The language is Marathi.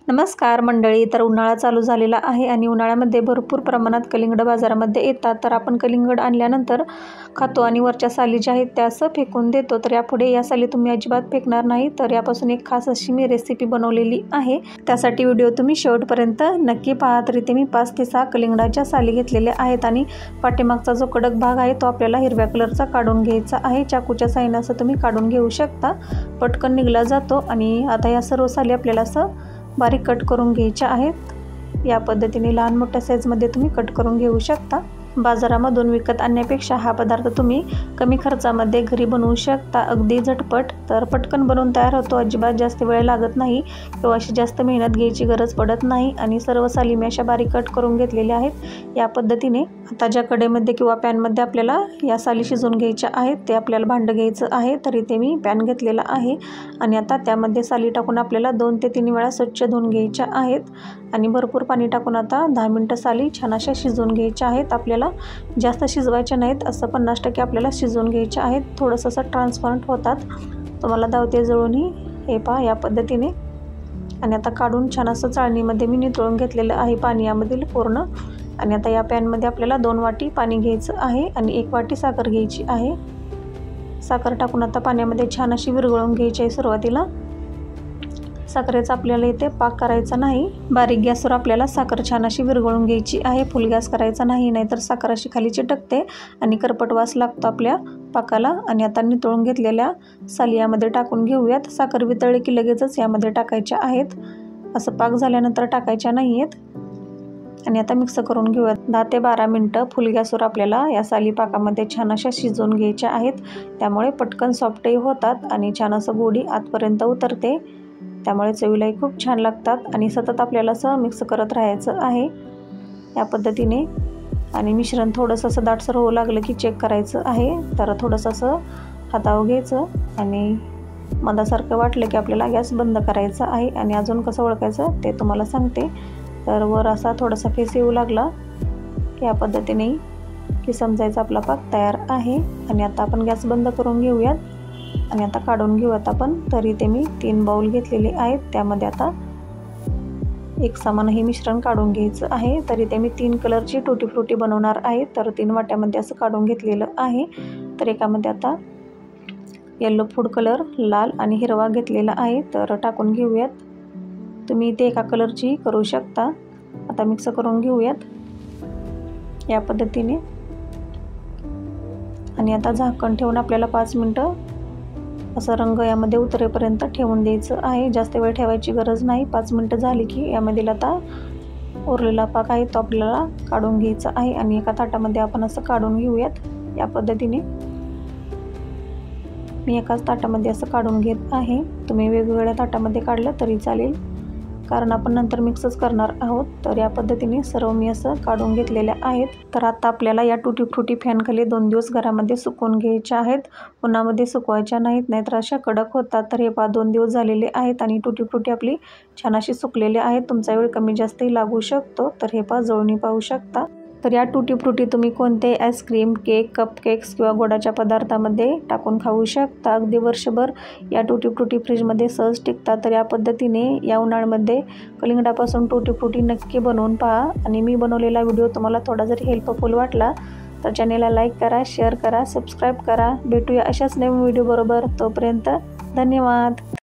नमस्कार मंडळी. तर उन्हाळा चालू झालेला आहे आणि उन्हाळ्यामध्ये भरपूर प्रमाणात कलिंगड बाजारामध्ये येतात. तर आपण कलिंगड आणल्यानंतर खातो आणि वरच्या साली ज्या आहेत त्या असं फेकून देतो. तर यापुढे या साली तुम्ही अजिबात फेकणार नाही. तर यापासून एक खास अशी मी रेसिपी बनवलेली आहे. त्यासाठी व्हिडिओ तुम्ही शेवटपर्यंत नक्की पहा. तर इथे मी 5 ते 6 कलिंगडाच्या साली घेतलेल्या आहेत आणि पाठीमागचा जो कडक भाग आहे तो आपल्याला हिरव्या कलरचा काढून घ्यायचा आहे. चाकूच्या साहाय्याने असं तुम्ही काढून घेऊ शकता. पटकन निघला जातो. आणि आता या सर्व साली आपल्याला असं बारीक कट करून घ्यायच्या आहेत. या पद्धतीने लहान मोठ्या साईजमध्ये तुम्ही कट करून घेऊ शकता. बाजारामधून विकत आणण्यापेक्षा हा पदार्थ तुम्ही कमी खर्चामध्ये घरी बनवू शकता, अगदी झटपट. तर पटकन बनवून तयार होतो, अजिबात जास्त वेळ लागत नाही किंवा अशी जास्त मेहनत घ्यायची गरज पडत नाही. आणि सर्व साली मी अशा बारीक कट करून घेतलेल्या आहेत या पद्धतीने. आता ज्या कढईमध्ये किंवा पॅनमध्ये आपल्याला या साली शिजवून घ्यायच्या आहेत ते आपल्याला भांडं घ्यायचं आहे. तर इथे मी पॅन घेतलेला आहे आणि आता त्यामध्ये साली टाकून आपल्याला 2 ते 3 वेळा स्वच्छ धुवून घ्यायच्या आहेत. आणि भरपूर पाणी टाकून आता 10 मिनटं साली छान अशा शिजवून घ्यायच्या आहेत. आपल्याला जास्त शिजवायच्या नाहीत, असं 50% आपल्याला शिजवून घ्यायच्या आहेत. थोडंसं असं ट्रान्सपरंट होतात. तुम्हाला दावते जळूनही हे पहा या पद्धतीने. आणि आता काढून छान असं चाळणीमध्ये मी नितळून घेतलेलं आहे पाणी यामधील पूर्ण. आणि आता या पॅनमध्ये आपल्याला 2 वाटी पाणी घ्यायचं आहे आणि 1 वाटी साखर घ्यायची आहे. साखर टाकून आता पाण्यामध्ये छान अशी विरघळून घ्यायची आहे. सुरुवातीला साखरेचा आपल्याला इथे पाक करायचा नाही. बारीक गॅसवर आपल्याला साखर छान अशी विरघळून घ्यायची आहे. फुल गॅस करायचा नाही, नाहीतर साखर अशी खाली चिटकते आणि करपट वास लागतो आपल्या पाकाला. आणि आता नितळून घेतलेल्या साली यामध्ये टाकून घेऊयात. साखर वितळली की लगेचच यामध्ये टाकायच्या आहेत, असं पाक झाल्यानंतर टाकायच्या नाही आहेत. आणि आता मिक्स करून घेऊयात. 10 ते 12 मिनटं फुल गॅसवर आपल्याला या साली पाकामध्ये छान अशा शिजवून घ्यायच्या आहेत. त्यामुळे पटकन सॉफ्टही होतात आणि छान असं गोडी आतपर्यंत उतरते. त्यामुळे चवीलाही खूप छान लागतात. आणि सतत आपल्याला असं मिक्स करत राहायचं आहे या पद्धतीने. आणि मिश्रण थोडंसं असं दाटसर होऊ लागलं की चेक करायचं आहे. तर थोडंसं असं हातावर घ्यायचं आणि मधासारखं वाटलं की आपल्याला गॅस बंद करायचा आहे. आणि अजून कसं ओळखायचं ते तुम्हाला सांगते. तर वर असा थोडासा फेस येऊ लागला की या पद्धतीने की समजायचं आपला पाक तयार आहे. आणि आता आपण गॅस बंद करून घेऊयात आणि आता काढून घेऊयात आपण. तर इथे मी 3 बाउल घेतलेले आहेत. त्यामध्ये आता एक समान हे मिश्रण काढून घ्यायचं आहे. तर इथे मी 3 कलरची टुटी फ्रुटी बनवणार आहे. तर 3 वाट्यामध्ये असं काढून घेतलेलं आहे. तर एकामध्ये आता येलो फूड कलर, लाल आणि हिरवा घेतलेला आहे. तर टाकून घेऊयात. तुम्ही इथे एका कलरची करू शकता. आता मिक्स करून घेऊयात या पद्धतीने. आणि आता झाकण ठेवून आपल्याला 5 मिनटं असं रंग यामध्ये उतरेपर्यंत ठेवून द्यायचं आहे. जास्त वेळ ठेवायची गरज नाही. 5 मिनटं झाली की यामधील आता उरलेला पाक आहे तो आपल्याला काढून घ्यायचा आहे. आणि एका ताटामध्ये आपण असं काढून घेऊयात या पद्धतीने. मी एकाच ताटामध्ये असं काढून घेत आहे. तुम्ही वेगवेगळ्या ताटामध्ये काढलं तरी चालेल, कारण आपण नंतर मिक्सच करणार आहोत. तर या पद्धतीने सर्व मी असं काढून घेतलेल्या आहेत. तर आता आपल्याला या टुटी फ्रुटी फॅनखाली 2 दिवस घरामध्ये सुकवून घ्यायच्या आहेत. उन्हामध्ये सुकवायच्या नाहीत, नाहीतर अशा कडक होतात. तर हे 2 दिवस झालेले आहेत आणि टुटी फ्रुटी आपली छान अशी सुकलेली आहेत. तुमचा वेळ कमी जास्तही लागू शकतो. तर हे जळून पाहू शकता. तर या टुटी फ्रुटी तुम्ही कोणते आईस्क्रीम, केक, कपकेक्स किंवा गोडाच्या पदार्थामध्ये टाकून खाऊ शकता. अगदी वर्षभर या टुटी फ्रुटी फ्रीजमध्ये सहज टिकतात. तर या पद्धतीने या उन्हाळ्यामध्ये कलिंगडापासून टुटी फ्रुटी नक्की बनवून पहा. आणि मी बनवलेला व्हिडिओ तुम्हाला थोडा जरी हेल्पफुल वाटला तर चॅनेलला लाईक करा, शेअर करा, सबस्क्राईब करा. भेटूया अशाच नवीन व्हिडिओ बरोबर. तोपर्यंत धन्यवाद.